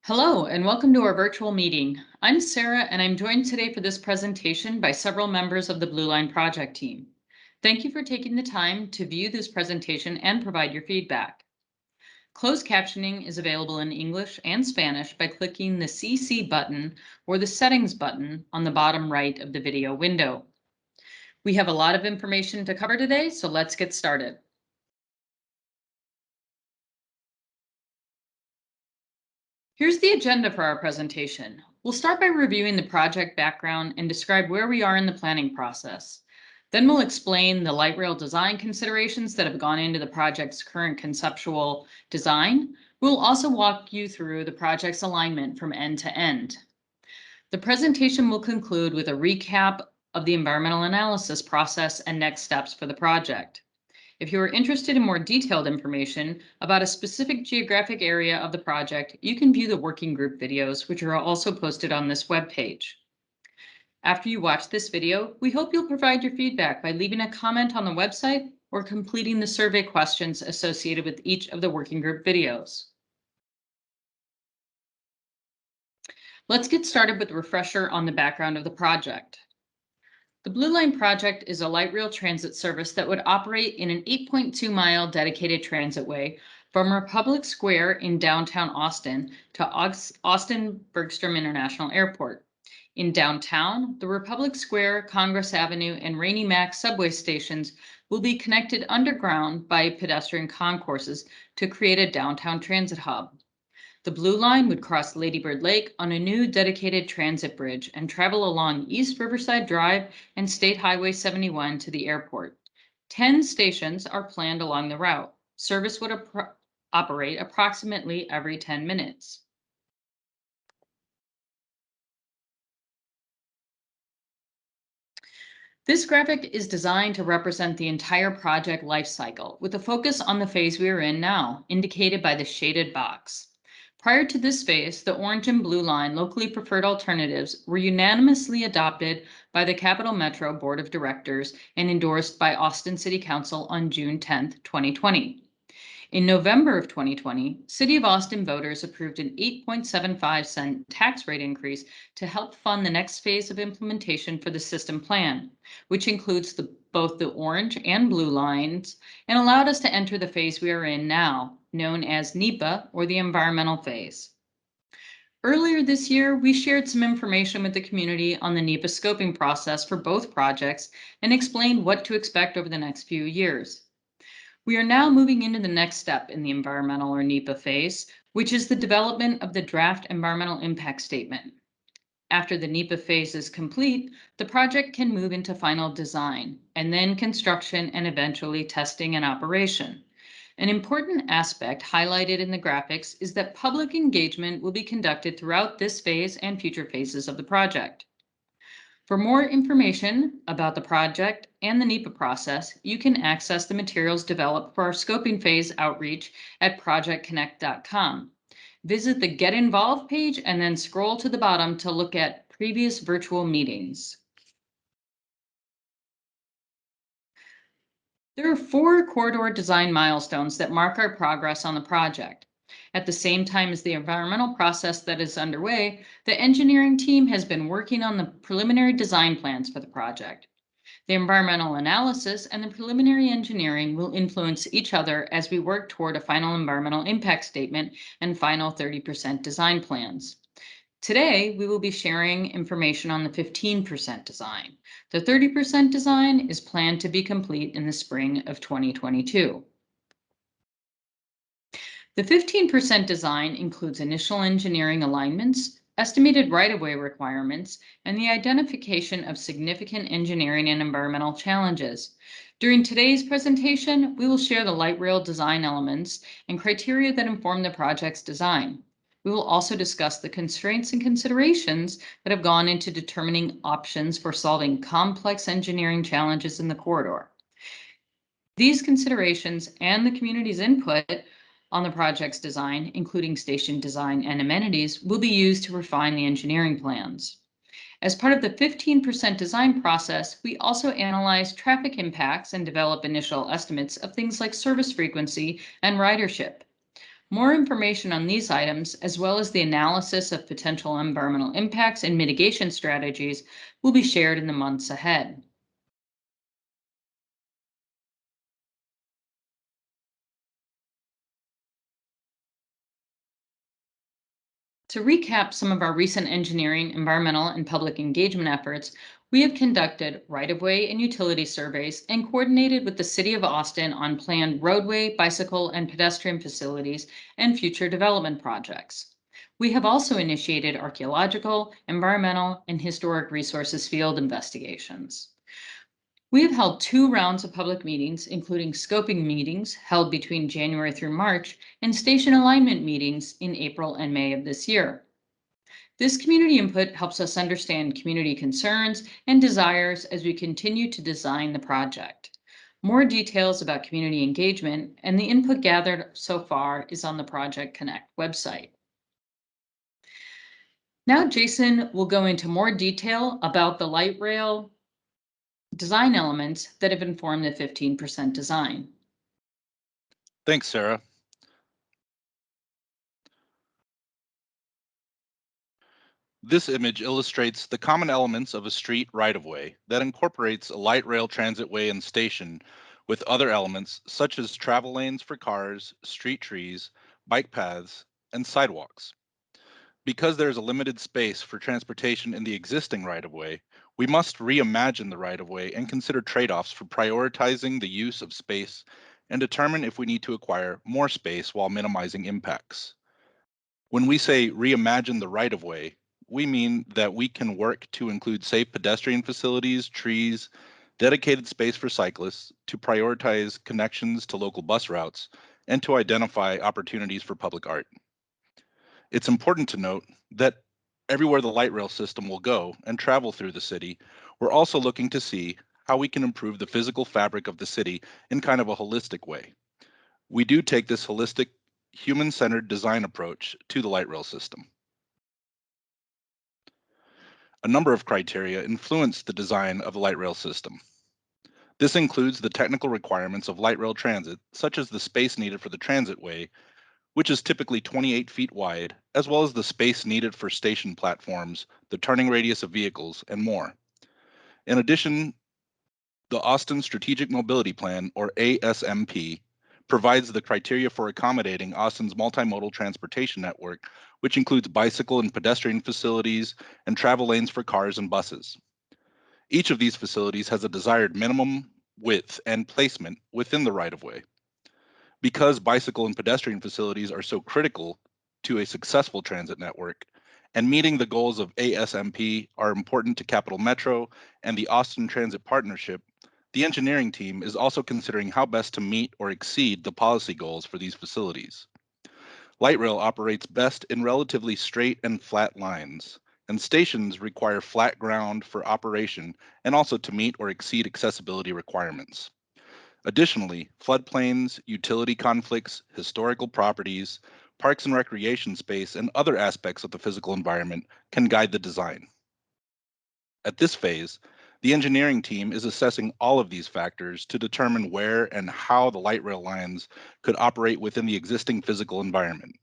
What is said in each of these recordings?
Hello and welcome to our virtual meeting. I'm Sarah and I'm joined today for this presentation by several members of the Blue Line project team. Thank you for taking the time to view this presentation and provide your feedback. Closed captioning is available in English and Spanish by clicking the CC button or the settings button on the bottom right of the video window. We have a lot of information to cover today, so let's get started. Here's the agenda for our presentation. We'll start by reviewing the project background and describe where we are in the planning process. Then we'll explain the light rail design considerations that have gone into the project's current conceptual design. We'll also walk you through the project's alignment from end to end. The presentation will conclude with a recap of the environmental analysis process and next steps for the project. If you are interested in more detailed information about a specific geographic area of the project, you can view the working group videos, which are also posted on this webpage. After you watch this video, we hope you'll provide your feedback by leaving a comment on the website or completing the survey questions associated with each of the working group videos. Let's get started with a refresher on the background of the project. The Blue Line project is a light rail transit service that would operate in an 8.2-mile dedicated transitway from Republic Square in downtown Austin to Austin Bergstrom International Airport. In downtown, the Republic Square, Congress Avenue, and Rainy Mac subway stations will be connected underground by pedestrian concourses to create a downtown transit hub. The Blue Line would cross Lady Bird Lake on a new dedicated transit bridge and travel along East Riverside Drive and State Highway 71 to the airport. 10 stations are planned along the route. Service would operate approximately every 10 minutes. This graphic is designed to represent the entire project life cycle with a focus on the phase we are in now, indicated by the shaded box. Prior to this phase, the orange and blue line locally preferred alternatives were unanimously adopted by the Capital Metro Board of Directors and endorsed by Austin City Council on June 10, 2020. In November of 2020, City of Austin voters approved an 8.75-cent tax rate increase to help fund the next phase of implementation for the system plan, which includes both the orange and blue lines, and allowed us to enter the phase we are in now, known as NEPA, or the environmental phase. Earlier this year, we shared some information with the community on the NEPA scoping process for both projects and explained what to expect over the next few years. We are now moving into the next step in the environmental or NEPA phase, which is the development of the draft environmental impact statement. After the NEPA phase is complete, the project can move into final design, and then construction and eventually testing and operation. An important aspect highlighted in the graphics is that public engagement will be conducted throughout this phase and future phases of the project. For more information about the project and the NEPA process, you can access the materials developed for our scoping phase outreach at projectconnect.com. Visit the Get Involved page and then scroll to the bottom to look at previous virtual meetings. There are 4 corridor design milestones that mark our progress on the project. At the same time as the environmental process that is underway, the engineering team has been working on the preliminary design plans for the project. The environmental analysis and the preliminary engineering will influence each other as we work toward a final environmental impact statement and final 30% design plans. Today, we will be sharing information on the 15% design. The 30% design is planned to be complete in the spring of 2022. The 15% design includes initial engineering alignments, estimated right-of-way requirements, and the identification of significant engineering and environmental challenges. During today's presentation, we will share the light rail design elements and criteria that inform the project's design. We will also discuss the constraints and considerations that have gone into determining options for solving complex engineering challenges in the corridor. These considerations and the community's input on the project's design, including station design and amenities, will be used to refine the engineering plans. As part of the 15% design process, we also analyze traffic impacts and develop initial estimates of things like service frequency and ridership. More information on these items, as well as the analysis of potential environmental impacts and mitigation strategies, will be shared in the months ahead. To recap some of our recent engineering, environmental, and public engagement efforts, we have conducted right of way and utility surveys and coordinated with the City of Austin on planned roadway, bicycle, and pedestrian facilities and future development projects. We have also initiated archaeological, environmental, and historic resources field investigations. We have held 2 rounds of public meetings, including scoping meetings held between January through March and station alignment meetings in April and May of this year. This community input helps us understand community concerns and desires as we continue to design the project. More details about community engagement and the input gathered so far is on the Project Connect website. Now, Jason will go into more detail about the light rail design elements that have informed the 15% design. Thanks, Sarah. This image illustrates the common elements of a street right-of-way that incorporates a light rail transitway and station with other elements such as travel lanes for cars, street trees, bike paths, and sidewalks. Because there is a limited space for transportation in the existing right-of-way, we must reimagine the right-of-way and consider trade-offs for prioritizing the use of space and determine if we need to acquire more space while minimizing impacts. When we say reimagine the right-of-way, we mean that we can work to include safe pedestrian facilities, trees, dedicated space for cyclists, to prioritize connections to local bus routes, and to identify opportunities for public art. It's important to note that everywhere the light rail system will go and travel through the city, we're also looking to see how we can improve the physical fabric of the city in kind of a holistic way. We do take this holistic, human-centered design approach to the light rail system. A number of criteria influence the design of the light rail system. This includes the technical requirements of light rail transit, such as the space needed for the transitway, which is typically 28 feet wide, as well as the space needed for station platforms, the turning radius of vehicles, and more. In addition, the Austin Strategic Mobility Plan, or ASMP, provides the criteria for accommodating Austin's multimodal transportation network, which includes bicycle and pedestrian facilities and travel lanes for cars and buses. Each of these facilities has a desired minimum width and placement within the right-of-way. Because bicycle and pedestrian facilities are so critical to a successful transit network, and meeting the goals of ASMP are important to Capital Metro and the Austin Transit Partnership, the engineering team is also considering how best to meet or exceed the policy goals for these facilities. Light rail operates best in relatively straight and flat lines, and stations require flat ground for operation and also to meet or exceed accessibility requirements. Additionally, floodplains, utility conflicts, historical properties, parks and recreation space, and other aspects of the physical environment can guide the design. At this phase, the engineering team is assessing all of these factors to determine where and how the light rail lines could operate within the existing physical environment.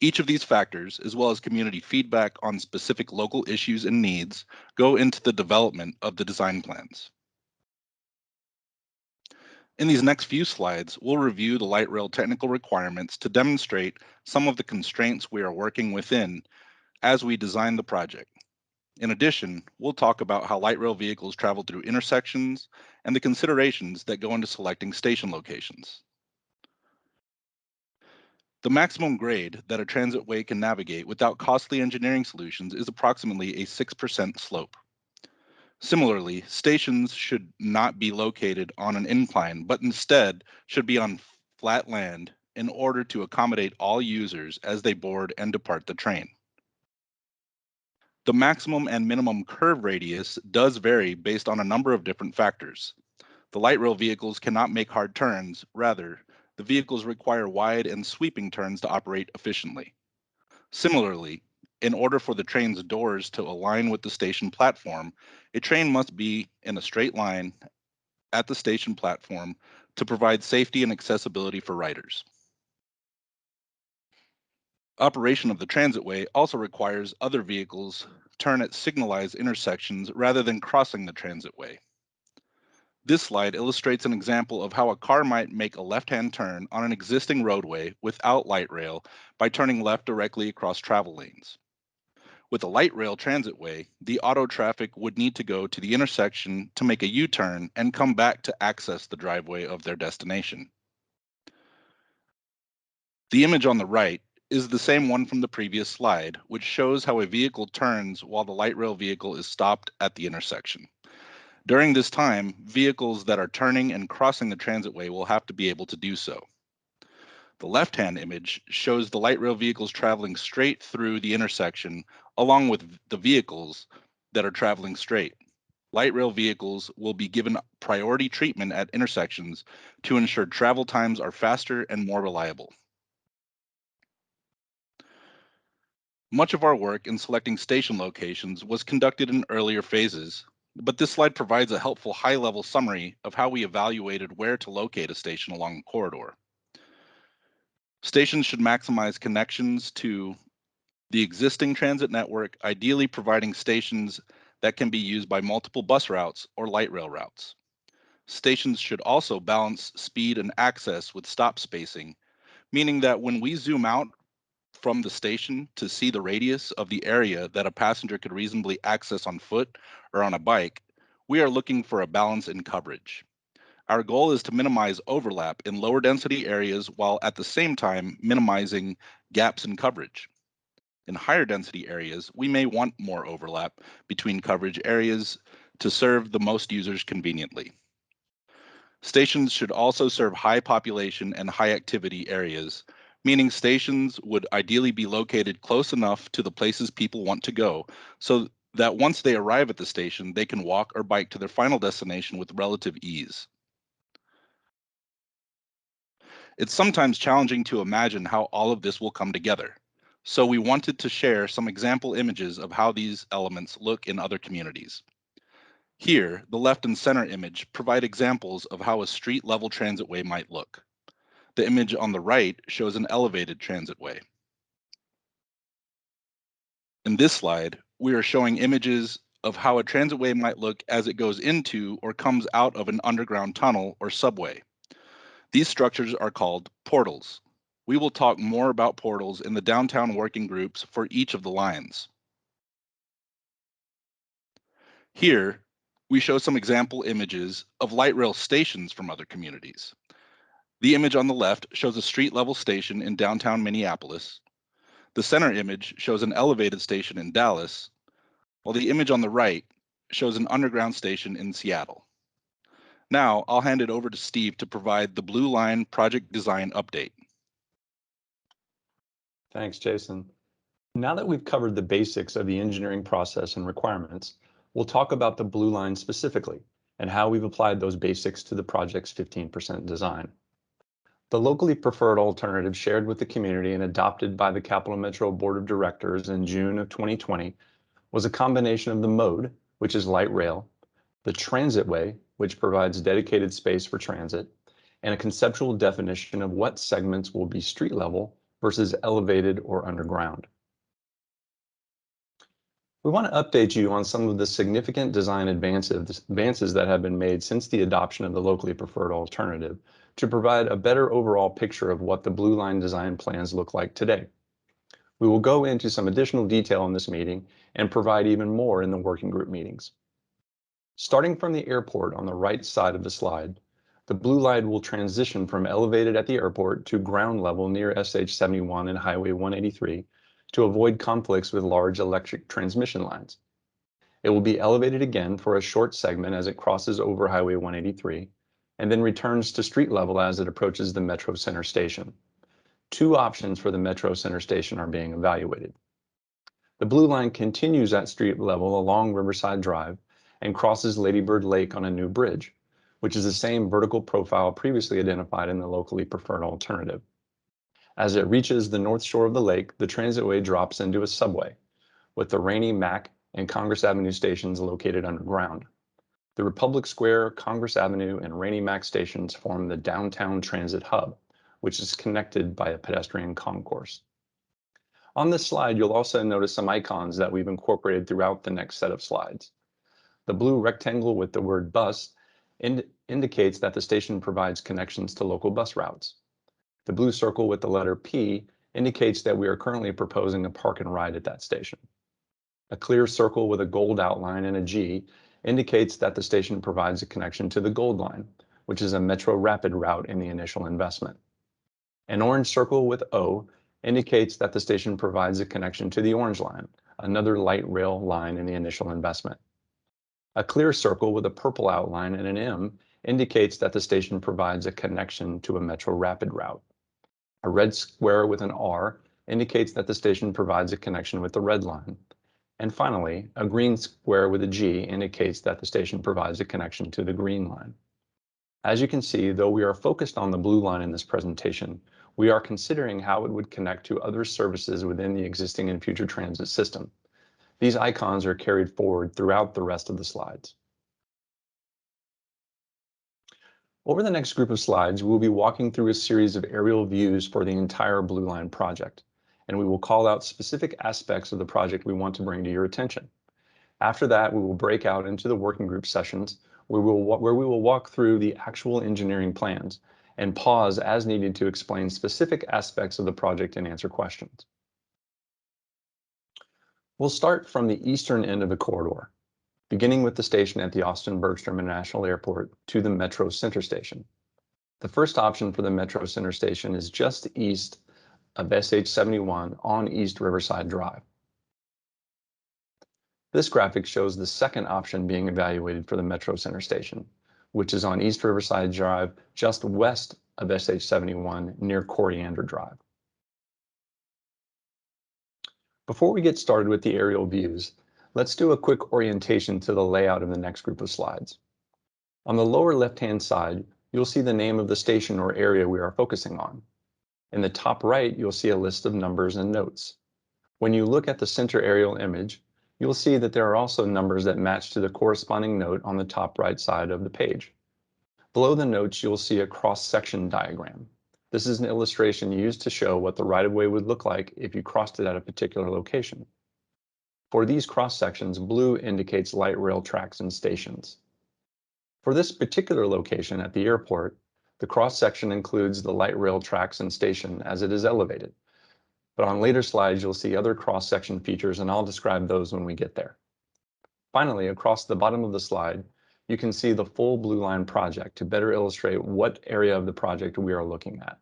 Each of these factors, as well as community feedback on specific local issues and needs, go into the development of the design plans. In these next few slides, we'll review the light rail technical requirements to demonstrate some of the constraints we are working within as we design the project. In addition, we'll talk about how light rail vehicles travel through intersections and the considerations that go into selecting station locations. The maximum grade that a transitway can navigate without costly engineering solutions is approximately a 6% slope. Similarly, stations should not be located on an incline, but instead should be on flat land in order to accommodate all users as they board and depart the train. The maximum and minimum curve radius does vary based on a number of different factors. The light rail vehicles cannot make hard turns, rather, the vehicles require wide and sweeping turns to operate efficiently. Similarly, in order for the train's doors to align with the station platform, a train must be in a straight line at the station platform to provide safety and accessibility for riders. Operation of the transitway also requires other vehicles turn at signalized intersections rather than crossing the transitway. This slide illustrates an example of how a car might make a left-hand turn on an existing roadway without light rail by turning left directly across travel lanes. With a light rail transitway, the auto traffic would need to go to the intersection to make a U-turn and come back to access the driveway of their destination. The image on the right is the same one from the previous slide, which shows how a vehicle turns while the light rail vehicle is stopped at the intersection. During this time, vehicles that are turning and crossing the transitway will have to be able to do so. The left-hand image shows the light rail vehicles traveling straight through the intersection along with the vehicles that are traveling straight. Light rail vehicles will be given priority treatment at intersections to ensure travel times are faster and more reliable. Much of our work in selecting station locations was conducted in earlier phases, but this slide provides a helpful high-level summary of how we evaluated where to locate a station along the corridor. Stations should maximize connections to the existing transit network, ideally providing stations that can be used by multiple bus routes or light rail routes. Stations should also balance speed and access with stop spacing, meaning that when we zoom out from the station to see the radius of the area that a passenger could reasonably access on foot or on a bike, we are looking for a balance in coverage. Our goal is to minimize overlap in lower density areas while at the same time minimizing gaps in coverage. In higher density areas, we may want more overlap between coverage areas to serve the most users conveniently. Stations should also serve high population and high activity areas, meaning stations would ideally be located close enough to the places people want to go so that once they arrive at the station, they can walk or bike to their final destination with relative ease. It's sometimes challenging to imagine how all of this will come together. So we wanted to share some example images of how these elements look in other communities. Here, the left and center image provide examples of how a street-level transitway might look. The image on the right shows an elevated transitway. In this slide, we are showing images of how a transitway might look as it goes into or comes out of an underground tunnel or subway. These structures are called portals. We will talk more about portals in the downtown working groups for each of the lines. Here, we show some example images of light rail stations from other communities. The image on the left shows a street-level station in downtown Minneapolis. The center image shows an elevated station in Dallas, while the image on the right shows an underground station in Seattle. Now, I'll hand it over to Steve to provide the Blue Line project design update. Thanks, Jason. Now that we've covered the basics of the engineering process and requirements, we'll talk about the Blue Line specifically and how we've applied those basics to the project's 15% design. The locally preferred alternative shared with the community and adopted by the Capital Metro Board of Directors in June of 2020 was a combination of the mode, which is light rail, the transitway, which provides dedicated space for transit, and a conceptual definition of what segments will be street level versus elevated or underground. We want to update you on some of the significant design advances that have been made since the adoption of the locally preferred alternative to provide a better overall picture of what the Blue Line design plans look like today. We will go into some additional detail in this meeting and provide even more in the working group meetings. Starting from the airport on the right side of the slide, the Blue Line will transition from elevated at the airport to ground level near SH-71 and Highway 183 to avoid conflicts with large electric transmission lines. It will be elevated again for a short segment as it crosses over Highway 183 and then returns to street level as it approaches the Metro Center Station. Two options for the Metro Center Station are being evaluated. The Blue Line continues at street level along Riverside Drive and crosses Lady Bird Lake on a new bridge, which is the same vertical profile previously identified in the locally preferred alternative. As it reaches the north shore of the lake, the transitway drops into a subway, with the Rainey, Mack, and Congress Avenue stations located underground. The Republic Square, Congress Avenue, and Rainey Mack stations form the downtown transit hub, which is connected by a pedestrian concourse. On this slide, you'll also notice some icons that we've incorporated throughout the next set of slides. The blue rectangle with the word bus indicates that the station provides connections to local bus routes. The blue circle with the letter P indicates that we are currently proposing a park and ride at that station. A clear circle with a gold outline and a G indicates that the station provides a connection to the Gold Line, which is a Metro Rapid route in the initial investment. An orange circle with O indicates that the station provides a connection to the Orange Line, another light rail line in the initial investment. A clear circle with a purple outline and an M indicates that the station provides a connection to a Metro Rapid route. A red square with an R indicates that the station provides a connection with the Red Line. And finally, a green square with a G indicates that the station provides a connection to the Green Line. As you can see, though we are focused on the blue line in this presentation, we are considering how it would connect to other services within the existing and future transit system. These icons are carried forward throughout the rest of the slides. Over the next group of slides, we will be walking through a series of aerial views for the entire Blue Line project, and we will call out specific aspects of the project we want to bring to your attention. After that, we will break out into the working group sessions where we will walk through the actual engineering plans and pause as needed to explain specific aspects of the project and answer questions. We'll start from the eastern end of the corridor, beginning with the station at the Austin Bergstrom International Airport to the Metro Center Station. The first option for the Metro Center Station is just east of SH71 on East Riverside Drive. This graphic shows the second option being evaluated for the Metro Center Station, which is on East Riverside Drive just west of SH71 near Coriander Drive. Before we get started with the aerial views, let's do a quick orientation to the layout of the next group of slides. On the lower left-hand side, you'll see the name of the station or area we are focusing on. In the top right, you'll see a list of numbers and notes. When you look at the center aerial image, you'll see that there are also numbers that match to the corresponding note on the top right side of the page. Below the notes, you'll see a cross-section diagram. This is an illustration used to show what the right-of-way would look like if you crossed it at a particular location. For these cross-sections, blue indicates light rail tracks and stations. For this particular location at the airport, the cross-section includes the light rail tracks and station as it is elevated. But on later slides, you'll see other cross-section features, and I'll describe those when we get there. Finally, across the bottom of the slide, you can see the full Blue Line project to better illustrate what area of the project we are looking at.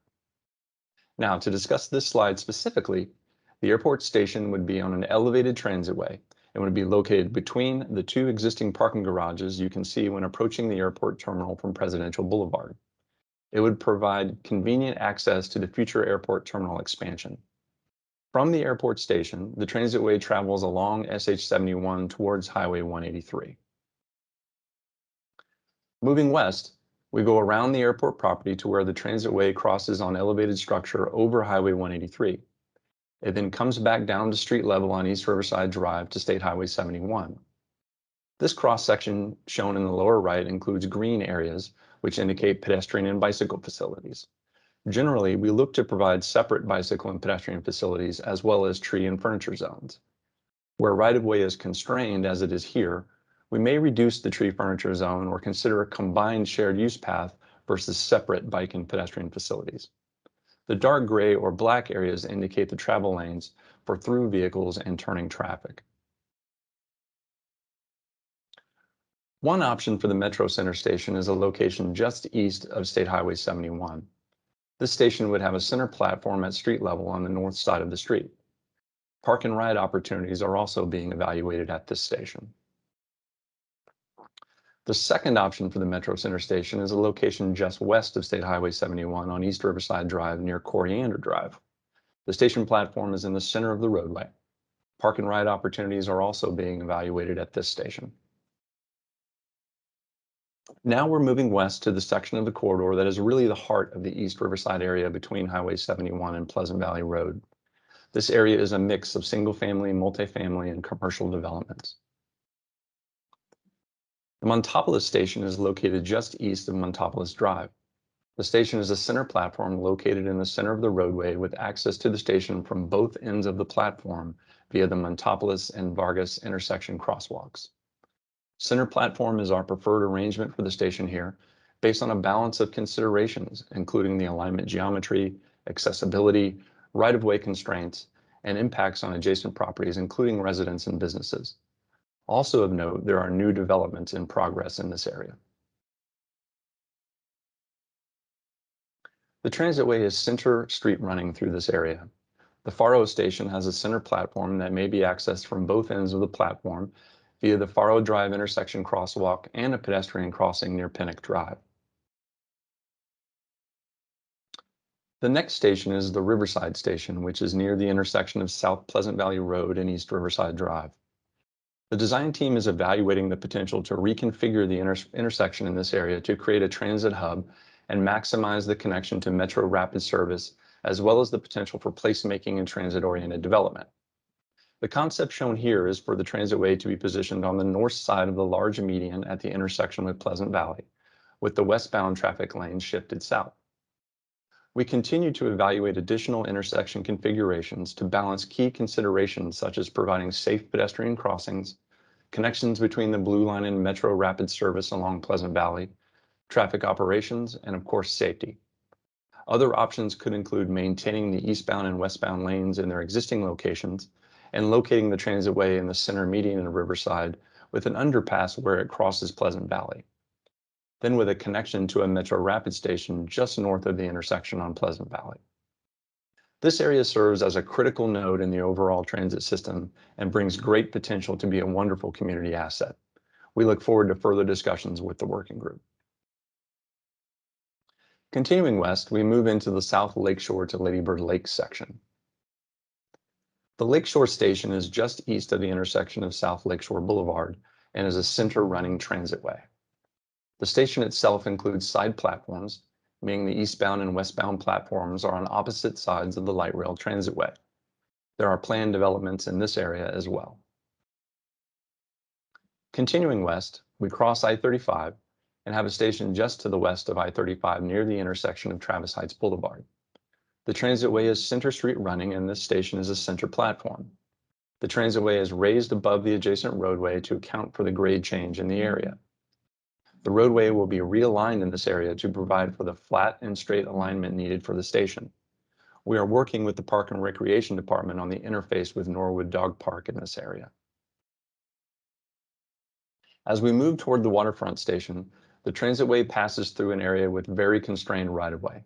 Now, to discuss this slide specifically, the airport station would be on an elevated transitway and would be located between the two existing parking garages you can see when approaching the airport terminal from Presidential Boulevard. It would provide convenient access to the future airport terminal expansion. From the airport station, the transitway travels along SH71 towards Highway 183. Moving west, we go around the airport property to where the transitway crosses on elevated structure over Highway 183. It then comes back down to street level on East Riverside Drive to State Highway 71. This cross-section shown in the lower right includes green areas, which indicate pedestrian and bicycle facilities. Generally, we look to provide separate bicycle and pedestrian facilities as well as tree and furniture zones. Where right-of-way is constrained, as it is here, we may reduce the tree furniture zone or consider a combined shared use path versus separate bike and pedestrian facilities. The dark gray or black areas indicate the travel lanes for through vehicles and turning traffic. One option for the Metro Center Station is a location just east of State Highway 71. This station would have a center platform at street level on the north side of the street. Park and ride opportunities are also being evaluated at this station. The second option for the Metro Center Station is a location just west of State Highway 71 on East Riverside Drive near Coriander Drive. The station platform is in the center of the roadway. Park and ride opportunities are also being evaluated at this station. Now we're moving west to the section of the corridor that is really the heart of the East Riverside area between Highway 71 and Pleasant Valley Road. This area is a mix of single-family, multifamily, and commercial developments. The Montopolis Station is located just east of Montopolis Drive. The station is a center platform located in the center of the roadway with access to the station from both ends of the platform via the Montopolis and Vargas intersection crosswalks. Center platform is our preferred arrangement for the station here, based on a balance of considerations, including the alignment geometry, accessibility, right-of-way constraints, and impacts on adjacent properties, including residents and businesses. Also of note, there are new developments in progress in this area. The Transitway is center street running through this area. The Faro station has a center platform that may be accessed from both ends of the platform via the Faro Drive intersection crosswalk and a pedestrian crossing near Pinnock Drive. The next station is the Riverside station, which is near the intersection of South Pleasant Valley Road and East Riverside Drive. The design team is evaluating the potential to reconfigure the intersection in this area to create a transit hub and maximize the connection to Metro Rapid service, as well as the potential for placemaking and transit-oriented development. The concept shown here is for the Transitway to be positioned on the north side of the large median at the intersection with Pleasant Valley, with the westbound traffic lanes shifted south. We continue to evaluate additional intersection configurations to balance key considerations such as providing safe pedestrian crossings, connections between the Blue Line and Metro Rapid service along Pleasant Valley, traffic operations, and of course, safety. Other options could include maintaining the eastbound and westbound lanes in their existing locations and locating the Transitway in the center median in Riverside with an underpass where it crosses Pleasant Valley, then with a connection to a Metro Rapid station just north of the intersection on Pleasant Valley. This area serves as a critical node in the overall transit system and brings great potential to be a wonderful community asset. We look forward to further discussions with the working group. Continuing west, we move into the South Lakeshore to Lady Bird Lake section. The Lakeshore station is just east of the intersection of South Lakeshore Boulevard and is a center running transitway. The station itself includes side platforms, meaning the eastbound and westbound platforms are on opposite sides of the light rail transitway. There are planned developments in this area as well. Continuing west, we cross I-35 and have a station just to the west of I-35 near the intersection of Travis Heights Boulevard. The Transitway is center street running and this station is a center platform. The Transitway is raised above the adjacent roadway to account for the grade change in the area. The roadway will be realigned in this area to provide for the flat and straight alignment needed for the station. We are working with the Park and Recreation Department on the interface with Norwood Dog Park in this area. As we move toward the waterfront station, the Transitway passes through an area with very constrained right-of-way.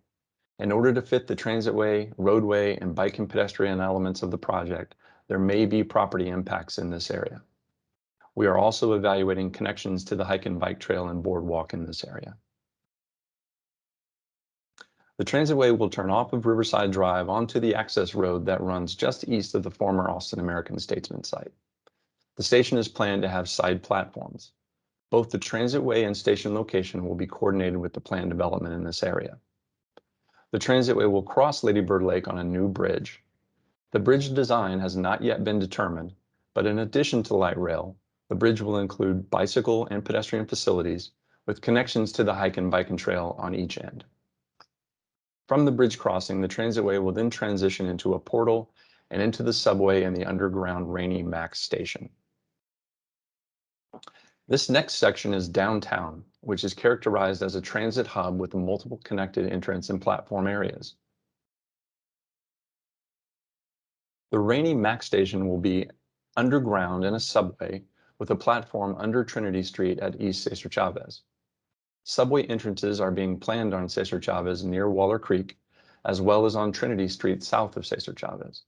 In order to fit the Transitway, roadway, and bike and pedestrian elements of the project, there may be property impacts in this area. We are also evaluating connections to the hike and bike trail and boardwalk in this area. The Transitway will turn off of Riverside Drive onto the access road that runs just east of the former Austin American Statesman site. The station is planned to have side platforms. Both the Transitway and station location will be coordinated with the planned development in this area. The Transitway will cross Lady Bird Lake on a new bridge. The bridge design has not yet been determined, but in addition to light rail, the bridge will include bicycle and pedestrian facilities with connections to the hike and bike and trail on each end. From the bridge crossing, the Transitway will then transition into a portal and into the subway and the underground Rainy Max station. This next section is downtown, which is characterized as a transit hub with multiple connected entrance and platform areas. The Rainy Max station will be underground in a subway with a platform under Trinity Street at East Cesar Chavez. Subway entrances are being planned on Cesar Chavez near Waller Creek, as well as on Trinity Street south of Cesar Chavez.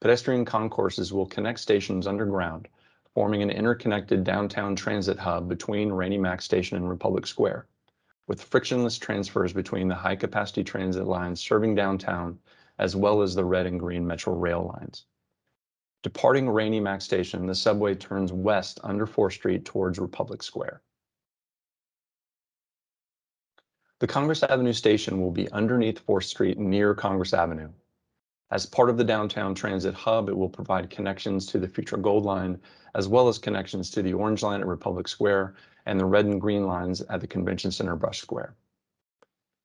Pedestrian concourses will connect stations underground, forming an interconnected downtown transit hub between Rainy Max Station and Republic Square, with frictionless transfers between the high-capacity transit lines serving downtown, as well as the red and green Metro rail lines. Departing Rainy Max Station, the subway turns west under 4th Street towards Republic Square. The Congress Avenue station will be underneath 4th Street near Congress Avenue. As part of the downtown transit hub, it will provide connections to the future Gold Line, as well as connections to the Orange Line at Republic Square and the red and green lines at the Convention Center Brush Square.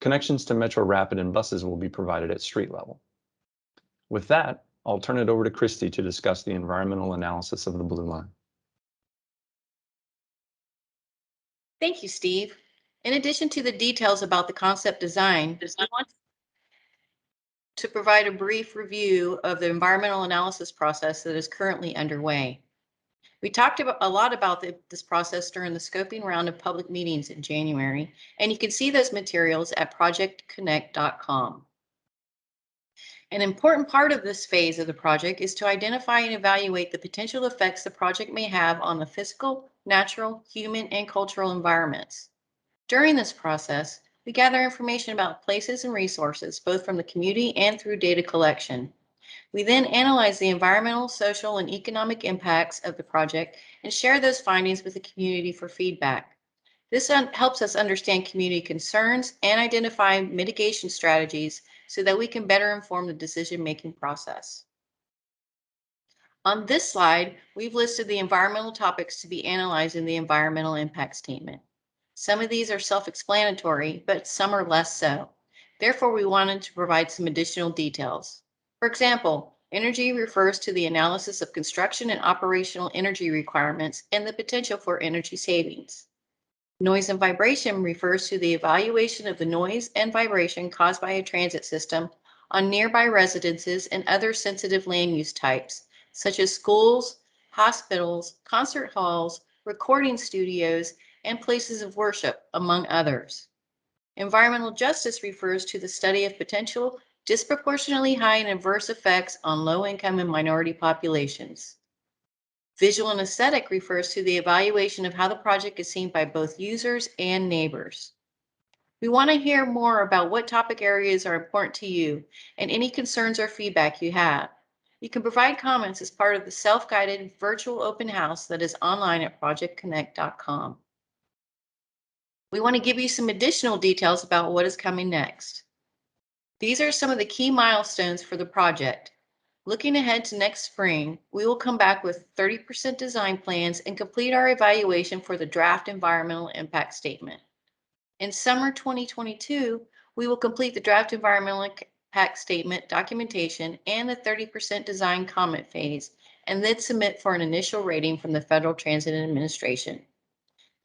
Connections to Metro Rapid and buses will be provided at street level. With that, I'll turn it over to Christy to discuss the environmental analysis of the Blue Line. Thank you, Steve. In addition to the details about the concept design, I want to provide a brief review of the environmental analysis process that is currently underway. We talked a lot about this process during the scoping round of public meetings in January, and you can see those materials at projectconnect.com. An important part of this phase of the project is to identify and evaluate the potential effects the project may have on the physical, natural, human, and cultural environments. During this process, we gather information about places and resources, both from the community and through data collection. We then analyze the environmental, social, and economic impacts of the project and share those findings with the community for feedback. This helps us understand community concerns and identify mitigation strategies so that we can better inform the decision-making process. On this slide, we've listed the environmental topics to be analyzed in the environmental impact statement. Some of these are self-explanatory, but some are less so. Therefore, we wanted to provide some additional details. For example, energy refers to the analysis of construction and operational energy requirements and the potential for energy savings. Noise and vibration refers to the evaluation of the noise and vibration caused by a transit system on nearby residences and other sensitive land use types, such as schools, hospitals, concert halls, recording studios, and places of worship, among others. Environmental justice refers to the study of potential disproportionately high and adverse effects on low-income and minority populations. Visual and aesthetic refers to the evaluation of how the project is seen by both users and neighbors. We want to hear more about what topic areas are important to you and any concerns or feedback you have. You can provide comments as part of the self-guided virtual open house that is online at projectconnect.com. We want to give you some additional details about what is coming next. These are some of the key milestones for the project. Looking ahead to next spring, we will come back with 30% design plans and complete our evaluation for the draft environmental impact statement. In summer 2022, we will complete the draft environmental impact statement documentation and the 30% design comment phase, and then submit for an initial rating from the Federal Transit Administration.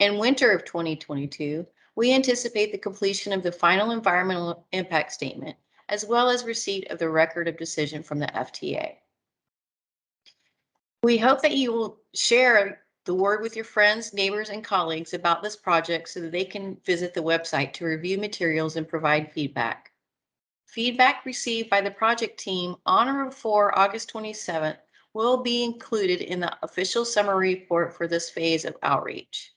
In winter of 2022, we anticipate the completion of the final environmental impact statement, as well as receipt of the record of decision from the FTA. We hope that you will share the word with your friends, neighbors, and colleagues about this project so that they can visit the website to review materials and provide feedback. Feedback received by the project team on or before August 27th will be included in the official summary report for this phase of outreach.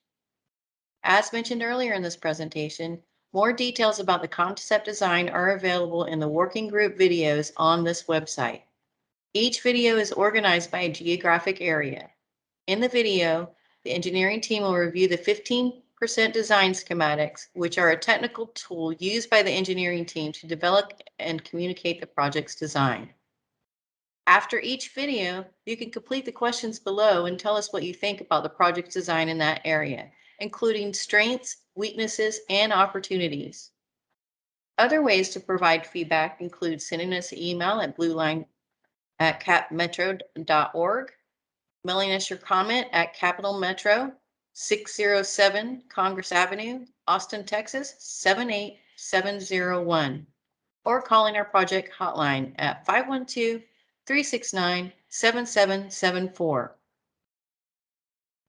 As mentioned earlier in this presentation, more details about the concept design are available in the working group videos on this website. Each video is organized by a geographic area. In the video, the engineering team will review the 15% design schematics, which are a technical tool used by the engineering team to develop and communicate the project's design. After each video, you can complete the questions below and tell us what you think about the project's design in that area, including strengths, weaknesses, and opportunities. Other ways to provide feedback include sending us an email at blueline@capmetro.org, mailing us your comment at Capital Metro, 607 Congress Avenue, Austin, Texas, 78701, or calling our project hotline at 512-369-7774.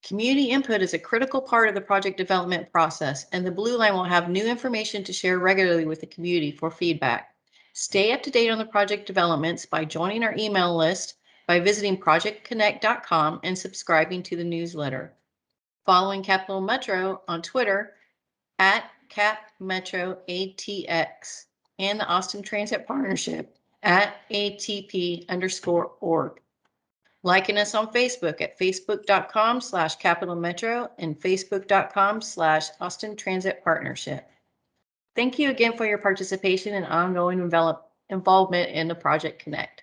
Community input is a critical part of the project development process, and the Blue Line will have new information to share regularly with the community for feedback. Stay up to date on the project developments by joining our email list, by visiting projectconnect.com and subscribing to the newsletter. Following Capital Metro on Twitter at CapMetroATX and the Austin Transit Partnership at ATP_org. Liking us on Facebook at facebook.com/capitalmetro and facebook.com/Austin Transit Partnership. Thank you again for your participation and ongoing involvement in the Project Connect.